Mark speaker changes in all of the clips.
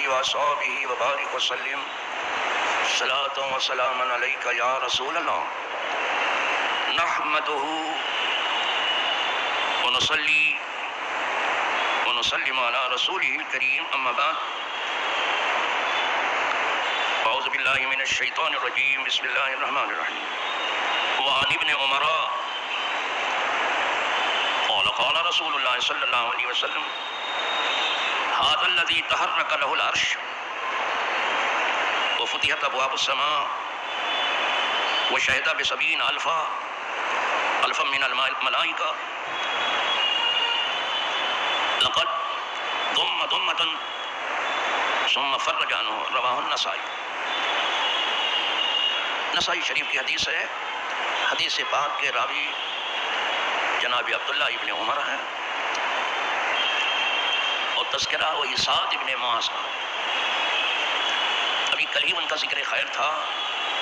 Speaker 1: وأصحابه وبارك وسلم صلاة وسلاما عليك يا رسول الله نحمده ونصلي ونسلم على رسوله الكريم أما بعد أعوذ بالله من الشيطان الرجيم بسم الله الرحمن الرحيم وعن ابن عمر قال رسول الله صلى الله عليه وسلم هذا الذي تحرك له العرش وفتحت أبواب السماء وشهد بسبعين ألفا من الملائكة لقد ضم ضمة ثم فرج عنه رواه النسائی۔ نسائی شریف کی حدیث ہے۔ حدیث پاک کے راوی جناب عبداللہ ابن عمر ہیں اور تذکرہ وہی سعد ابن معاذ کا۔ ابھی کل ہی ان کا ذکر خیر تھا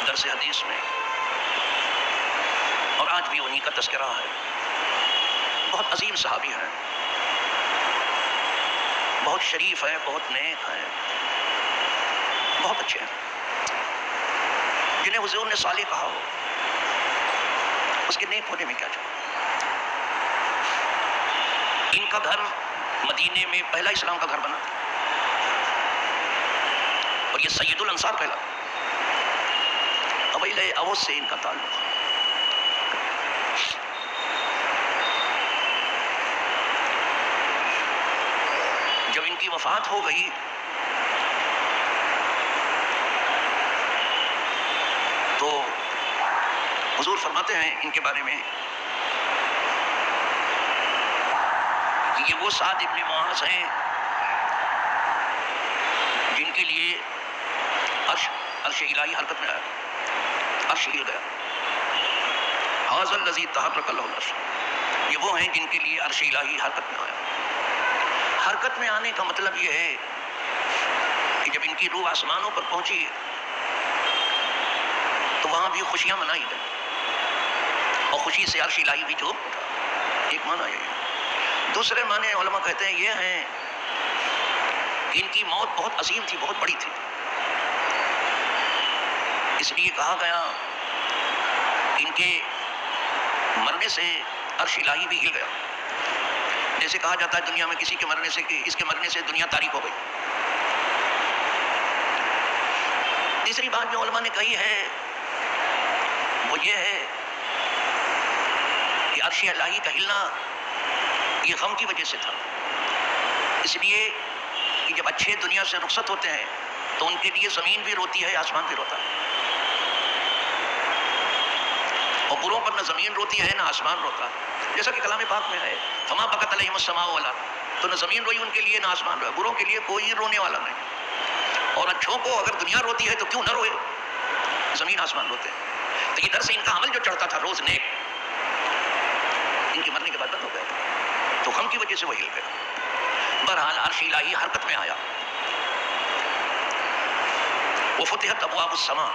Speaker 1: درس حدیث میں، اور آج بھی انہی کا تذکرہ ہے۔ بہت عظیم صحابی ہیں، بہت شریف ہے، بہت نیک ہیں، بہت اچھے ہیں، جنہیں حضور نے صالح کہا ہو، اس کے نیک ہونے میں کیا چاہیے۔ ان کا گھر مدینے میں پہلا اسلام کا گھر بنا تھا، اور یہ سید الانصار پہلا، قبیلہ اوس سے ان کا تعلق ہے۔ جب ان کی وفات ہو گئی تو حضور فرماتے ہیں ان کے بارے میں کہ یہ وہ سعد ابن معاذ ہیں جن کے لیے عرش الہی حرکت میں آیا، عرش ہل گیا۔ ھذا الذی تحرک له العرش، یہ وہ ہیں جن کے لیے عرش الہی حرکت میں آیا۔ حرکت میں آنے کا مطلب یہ ہے کہ جب ان کی روح آسمانوں پر پہنچی تو وہاں بھی خوشیاں منائی گئی، اور خوشی سے عرش الہی بھی جھوم اٹھا۔ ایک معنی یہ ہے۔ دوسرے معنی علماء کہتے ہیں یہ ہیں کہ ان کی موت بہت عظیم تھی، بہت بڑی تھی، اس لیے کہا گیا کہ ان کے مرنے سے عرش الہی بھی ہل گیا۔ جیسے کہا جاتا ہے دنیا میں کسی کے مرنے سے کہ اس کے مرنے سے دنیا تاریک ہو گئی۔ تیسری بات جو علماء نے کہی ہے وہ یہ ہے کہ عرش الہی کا ہلنا یہ غم کی وجہ سے تھا، اس لیے کہ جب اچھے دنیا سے رخصت ہوتے ہیں تو ان کے لیے زمین بھی روتی ہے، آسمان بھی روتا ہے، اور بروں پر نہ زمین روتی ہے نہ آسمان روتا ہے، جیسا کہ کلام پاک میں ہے فما بکت علیہم السماء والارض، تو نہ زمین روئی ان کے لیے نہ آسمان روئے، بروں کے لیے کوئی رونے والا نہیں۔ اور اچھوں کو اگر دنیا روتی ہے تو کیوں نہ روئے، زمین آسمان روتے ہیں۔ تو ادھر سے ان کا عمل جو چڑھتا تھا روز نیک، ان کے مرنے کے بعد بند ہو گیا، تو غم کی وجہ سے وہ ہل گیا۔ بہرحال عرش الہی حرکت میں آیا، وہ فتحت ابواب السماء،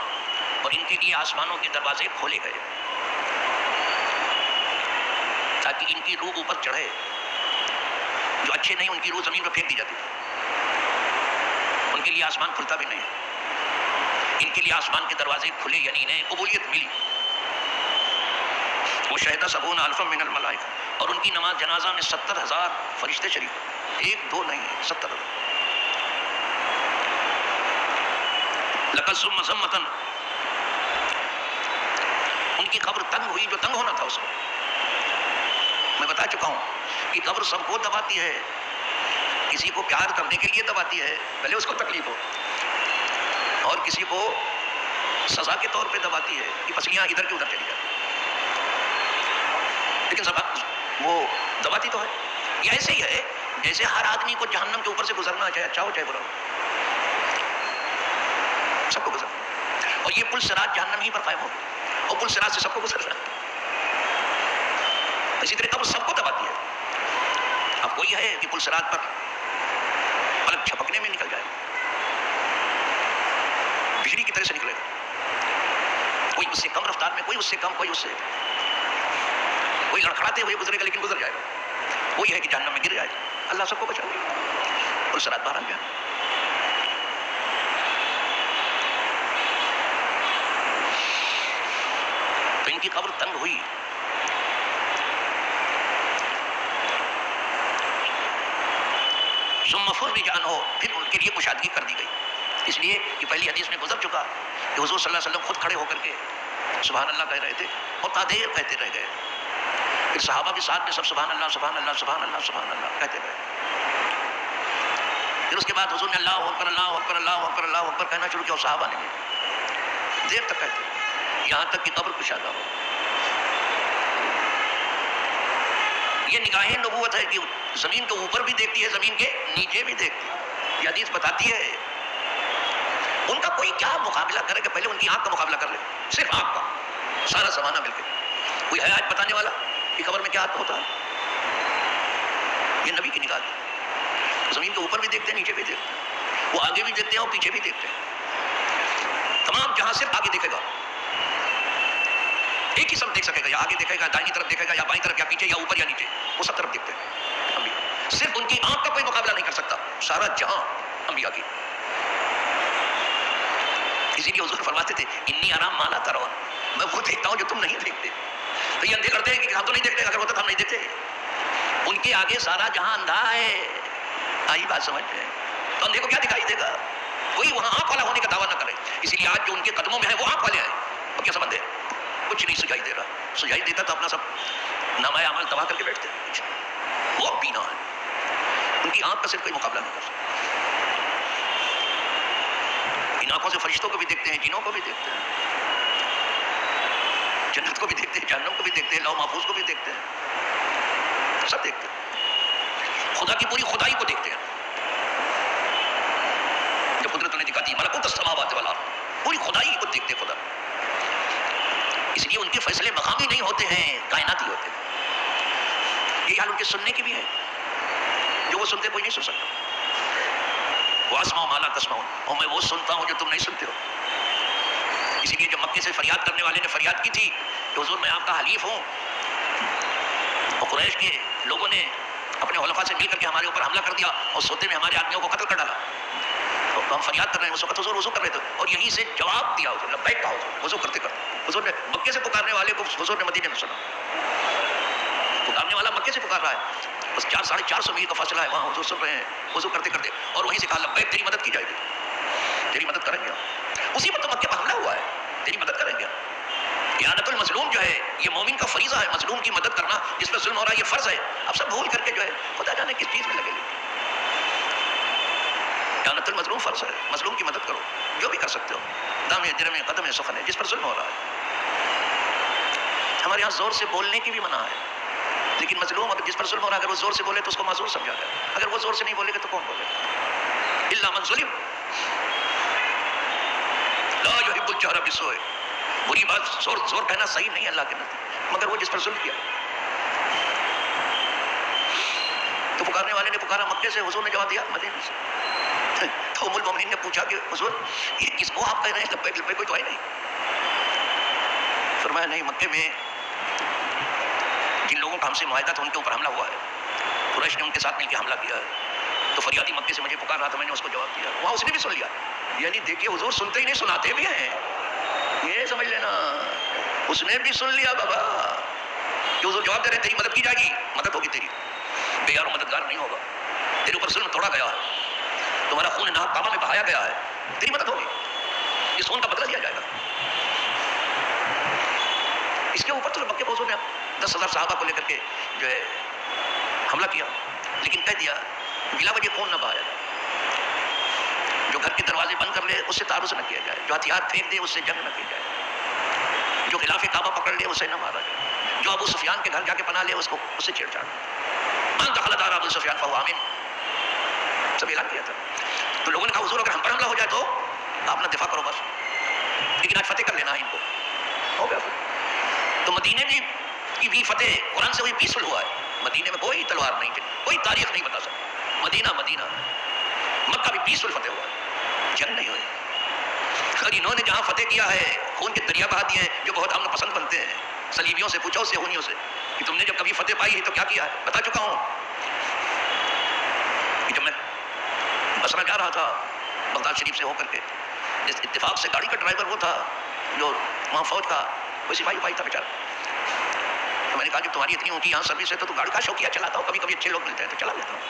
Speaker 1: اور ان کے لیے آسمانوں کے دروازے کھولے گئے تاکہ ان کی روح اوپر چڑھے۔ جو اچھے نہیں ان کی روح زمین پر پھینک دی جاتی، ان کے لیے آسمان کھلتا بھی نہیں، ان کے لیے آسمان کے دروازے کھلے، یعنی انہیں قبولیت ملی۔ وہ شہد سبعون الفا من الملائکہ، اور ان کی نماز جنازہ میں 70,000 فرشتے شریک، ایک دو نہیں، 70,000۔ لقد ثم ثمۃ، ان کی قبر تنگ ہوئی جو تنگ ہونا تھا اس کو۔ میں بتا چکا ہوں کہ قبر سب کو دباتی ہے، کسی کو پیار کرنے کے لیے دباتی ہے بھلے اس کو تکلیف ہو، اور کسی کو سزا کے طور پہ دباتی ہے کہ پسلیاں ادھر کی ادھر چلی جائیں، لیکن سب وہ دباتی تو ہے۔ یہ ایسے ہی ہے جیسے ہر آدمی کو جہنم کے اوپر سے گزرنا، چاہے اچھا ہو چاہے برا ہو، سب کو گزرنا، اور یہ پل صراط جہنم ہی پر قائم ہوگی، اور پل صراط سے سب کو گزرنا۔ اسی طرح قبر سب کو دباتی ہے۔ اب کوئی ہے کہ پل صراط پر پلک چھپکنے میں نکل جائے، بجلی کی طرح سے نکلے گا، کوئی اس سے کم رفتار میں، کوئی اس سے کم، کوئی اس سے، کوئی لڑکھڑاتے ہوئے گزرے گا لیکن گزر جائے گا، کوئی ہے کہ جہنم میں گر جائے گا۔ اللہ سب کو بچائے، پل صراط باہر آ جائے۔ ان کی قبر تنگ ہوئی. ثم فرج عنہ، پھر ان کے لیے کشادگی کر دی گئی. اس لیے کہ پہلی حدیث میں گزر چکا کہ حضور صلی اللہ علیہ وسلم خود کھڑے ہو کر کے سبحان اللہ کہہ رہے تھے اور تادیر کہتے رہ گئے. پھر صحابہ بھی ساتھ میں سب سبحان اللہ سبحان اللہ سبحان اللہ سبحان اللہ کہتے رہے. پھر اس کے بعد حضور نے اللہ اکبر اللہ اکبر اللہ اکبر اللہ اکبر کہنا شروع کیا اور صحابہ نے بھی دیر تک کہتے یہاں تک کہ قبر کشادہ ہو. یہ نگاہ نبوت ہے کہ زمین کے اوپر بھی دیکھتی ہے، زمین کے نیچے بھی دیکھتی ہے. یہ حدیث بتاتی ہے ان کا کوئی کیا مقابلہ کرے کہ پہلے ان کی آنکھ کا مقابلہ کر لے، صرف آنکھ کا، سارا زمانہ مل کے. کوئی ہے آج بتانے والا کہ قبر میں کیا ہوتا ہے؟ یہ نبی کی نگاہ ہے. زمین کے اوپر بھی دیکھتے ہیں، نیچے بھی دیکھتے ہیں، وہ آگے بھی دیکھتے ہیں اور پیچھے بھی دیکھتے ہیں. تمام جہاں صرف آگے دیکھے گا، ایک ہی سب دیکھ سکے گا، یا آگے دیکھے گا، دائنی طرف دیکھے گا، یا بائیں طرف، یا پیچھے، یا اوپر یا نیچے، وہ سب طرف دیکھتے ہیں. انبیاء صرف ان کی آنکھ کا کوئی مقابلہ نہیں کر سکتا، سارا جہاں انبیاء کی. اسی لیے حضور فرماتے تھے انی ارام ما لا ترون، میں وہ دیکھتا ہوں جو تم نہیں دیکھتے. تو یہ اندھے کرتے ہیں کہ ہم تو نہیں دیکھتے، اگر ہوتا تو ہم نہیں دیکھتے. ان کے آگے سارا جہاں اندھا ہے. آئی بات سمجھ میں؟ تو اندھے کو کیا دکھائی دے گا؟ کوئی وہاں آنکھ والا ہونے کا دعویٰ نہ کرے. اسی لیے آج جو ان کے قدموں میں ہے وہ آنکھ والے ہیں. وہ کیا سمجھتے ہیں؟ کچھ نہیں سجائی دے رہا. سجائی دیتا تو اپنا سب نامہ اعمال تباہ کر کے بیٹھتے. وہ بینا ہے، ان کی آنکھ کا صرف کوئی مقابلہ نہیں کر سکتا. ان آنکھوں سے فرشتوں کو بھی دیکھتے ہیں، جنوں کو بھی دیکھتے ہیں، جنت کو بھی دیکھتے ہیں، جہنم کو بھی دیکھتے ہیں، لوح محفوظ کو بھی دیکھتے ہیں، سب دیکھتے ہیں. خدا کی پوری خدائی کو دیکھتے ہیں جو قدرت انہیں دکھاتی ہے. ملکوت السماوات والارض، پوری خدائی کو دیکھتے خدا. اس لیے ان کے فیصلے مقامی نہیں ہوتے ہیں، کائناتی ہوتے ہیں. یہ حال ان کے سننے کی بھی ہے، جو وہ سنتے کوئی نہیں سن سکتا. وَأَسْمَعُ مَا لَا تَسْمَعُونَ، اور میں وہ سنتا ہوں جو تم نہیں سنتے ہو. اسی لیے جب مکے سے فریاد کرنے والے نے فریاد کی تھی کہ حضور میں آپ کا حلیف ہوں، اور قریش کے لوگوں نے اپنے خلفاء سے مل کر کے ہمارے اوپر حملہ کر دیا اور سوتے میں ہمارے آدمیوں کو قتل کر ڈالا، تو ہم فریاد کر رہے ہیں. اس وقت حضور وضو کر رہے تھے اور یہیں سے جواب دیا حضور، لبیک کہا حضور وضو کرتے کرتے. حضور نے مکے سے پکارنے والے کو حضور نے مدینے میں سنا. پکارنے والا مکے سے پکار رہا ہے، بس 400-450 میل کا فاصلہ ہے، وہاں حضور سن رہے ہیں وضو کرتے کرتے، اور وہیں سے کہا لبیک تیری مدد کی جائے گی، تیری مدد کریں گے. اسی پر تو مکے پر حملہ ہوا ہے، تیری مدد کریں گے. اعانۃ المظلوم جو ہے یہ مومن کا فریضہ ہے، مظلوم کی مدد کرنا، جس پر ظلم ہو رہا ہے یہ فرض ہے. اب سب بھول کر کے جو ہے خدا جانے کس چیز میں لگے گے. اعانۃ المظلوم فرض ہے، مظلوم کی مدد کرو جو بھی کر سکتے ہو، دامے درمے قدم سخن ہے، جس پر ظلم ہو رہا ہے. ہمارے یہاں زور سے بولنے کی بھی منع ہے، لیکن مظلوم اگر جس پر ظلم ہو رہا ہے اگر وہ زور سے بولے تو اس کو معذور سمجھا جائے. اگر وہ زور سے نہیں بولے گا تو کون بولے گا؟ الا من ظلم لا يحب الجهر بالسوء. بری بات زور کہنا صحیح نہیں ہے اللہ کے نزدیک، مگر وہ جس پر ظلم کیا. تو پکارنے والے نے پکارا مکے سے، حضور نے جواب دیا مدینے سے. تو ام المومنین نے پوچھا کہ حضور یہ کس کو آپ کہہ رہے ہیں لبیک لبیک، کوئی تو ہے نہیں. فرمایا نہیں، مکے میں جن لوگوں کا ہم سے معاہدہ تھا ان کے اوپر حملہ ہوا ہے، قریش نے ان کے ساتھ مل کے حملہ کیا ہے. تو فریادی مکے سے مجھے پکار رہا تھا، میں نے اس کو جواب دیا. وہاں اس نے بھی سن لیا. یعنی دیکھیے حضور سنتے ہی نہیں سناتے بھی ہیں، یہ سمجھ لینا. اس نے بھی سن لیا بابا کہ حضور جواب دے رہے ہیں تیری مدد کی جائے گی، مدد ہوگی تیری. بے یار و مددگار نہیں ہوگا، تیرے اوپر ظلم توڑا گیا ہے، تمہارا خون ناحق کعبہ میں بہایا گیا ہے، تیری مدد ہوگی، اس خون کا بدلہ دیا جائے گا. اس کے اوپر تو مکے پر حضور نے 10,000 صحابہ کو لے کر کے جو ہے حملہ کیا، لیکن کہہ دیا بلا وجہ خون نہ بہایا جائے. جو گھر کے دروازے بند کر لے اس سے تعرض نہ کیا جائے، جو ہتھیار پھینک دے اس سے جنگ نہ کی جائے، جو خلاف کعبہ پکڑ لے اسے نہ مارا جائے، جو ابو سفیان کے گھر جا کے پناہ لے اس سے چھیڑ چھاڑ. من دخل دار ابو سفیان فهو آمن، سب اعلان کیا تھا. تو لوگوں نے کہا حضور اگر ہم پر حملہ ہو جائے تو آپ اپنا دفاع کرو بس، لیکن آج فتح کر لینا ہے ان کو. ہو گیا فتح. تو مدینے کی بھی فتح قرآن سے وہی پیسفل ہوا ہے. مدینے میں کوئی تلوار نہیں چلی، کوئی تاریخ نہیں بتا سکتا. مدینہ مکہ بھی پیسفل فتح ہوا ہے، جنگ نہیں ہوئی. اور انہوں نے جہاں فتح کیا ہے خون کے دریا بہا دیے ہیں جو بہت امن پسند بنتے ہیں. صلیبیوں سے پوچھو، سیہونیوں سے کہ تم نے جب کبھی فتح پائی ہے تو کیا کیا ہے. بتا چکا ہوں کہ جب میں بصرہ جا رہا تھا بغداد شریف سے ہو کر کے، جس اتفاق سے گاڑی کا ڈرائیور وہ تھا جو وہاں فوج کا کوئی سپاہی تھا بیچارہ. تو میں نے کہا کہ تمہاری اتنی اونچی یہاں سروس ہے تو گاڑی کا شوقیہ چلاتا ہوں, کبھی کبھی اچھے لوگ ملتے ہیں تو چلا لیتا ہوں.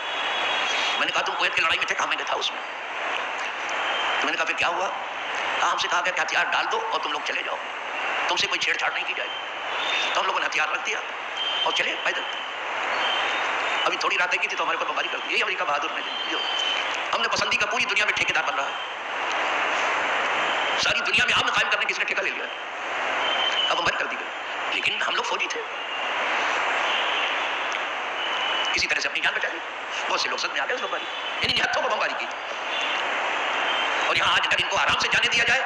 Speaker 1: میں نے کہا تم کویت کی لڑائی میں تھے, کہا میں نے تھا اس میں. تو میں نے کہا پھر کیا ہوا؟ کہا ہم سے کہا گیا کہ ہتھیار ڈال دو اور تم لوگ چلے جاؤ, تم سے کوئی چھیڑ چھاڑ نہیں کی جائے گی. تو ہم لوگوں نے ہتھیار رکھ دیا اور چلے پیدل. ابھی تھوڑی راتیں کی تھی تو ہمارے اوپر بمباری کر دی. یہی امریکہ بہادر نے جو ہم نے پسندی کا پوری دنیا میں ٹھیکیدار بن رہا ہے, ساری دنیا میں امن قائم کرنے کی اس نے ٹھیکہ لے لیا ہے, اب بمباری کر دی گئی. لیکن ہم لوگ فوجی تھے, کسی طرح سے اپنی جان بچا لی. بہت سے لوگ سد میں آ گئے اس بمباری, انہیں ہتھوں پر بمباری کی. اور یہاں آج اگر ان کو آرام سے جانے دیا جائے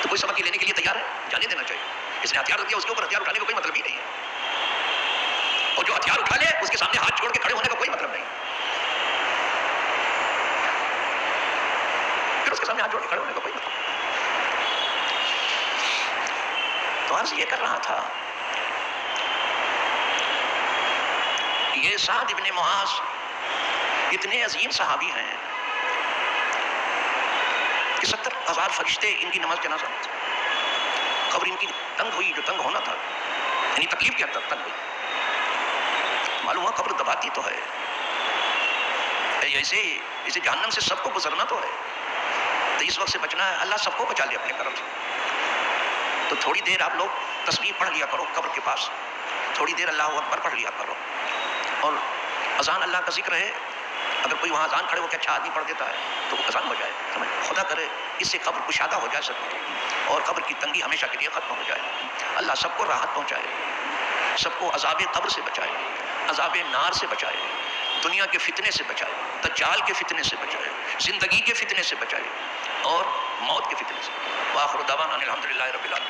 Speaker 1: تو کوئی سبق لینے کے لیے تیار ہے, جانے دینا چاہیے. اس نے ہتھیار رکھ دیا, اس کے اوپر ہتھیار اٹھانے کا کوئی مطلب ہی نہیں ہے. اور جو ہتھیار اٹھا لے اس کے سامنے ہاتھ چھوڑ کے کھڑے ہونے کا کوئی مطلب نہیں. پھر اس کے سامنے ہاتھ جوڑ کے کھڑے ہونے کا کوئی مطلب نہیں. تو عرض یہ کر رہا تھا, یہ سعد ابن معاذ اتنے عظیم صحابی ہیں کہ 70,000 فرشتے ان کی نماز جنازہ میں تھے. قبر ان کی تنگ ہوئی, جو تنگ ہونا تھا, یعنی تکلیف کی حد تک تنگ ہوئی. معلوم ہوا قبر دباتی تو ہے, ایسے جہنم سے سب کو گزرنا تو ہے, تو اس وقت سے بچنا ہے. اللہ سب کو بچا لے اپنے کرم سے. تو تھوڑی دیر آپ لوگ تسبیح پڑھ لیا کرو قبر کے پاس, تھوڑی دیر اللہ اکبر پڑھ لیا کرو, اور اذان اللہ کا ذکر ہے. اگر کوئی وہاں اذان کھڑے ہو کے اچھا آدمی پڑھ دیتا ہے تو اذان بجائے, سمجھ, خدا کرے اس سے قبر کشادہ ہو جائے سب کی, اور قبر کی تنگی ہمیشہ کے لیے ختم ہو جائے. اللہ سب کو راحت پہنچائے, سب کو عذاب قبر سے بچائے, عذاب نار سے بچائے, دنیا کے فتنے سے بچائے, دجال کے فتنے سے بچائے, زندگی کے فتنے سے بچائے, اور موت کے فتنے سے. وآخر دعوانا الحمدللہ رب العالمین.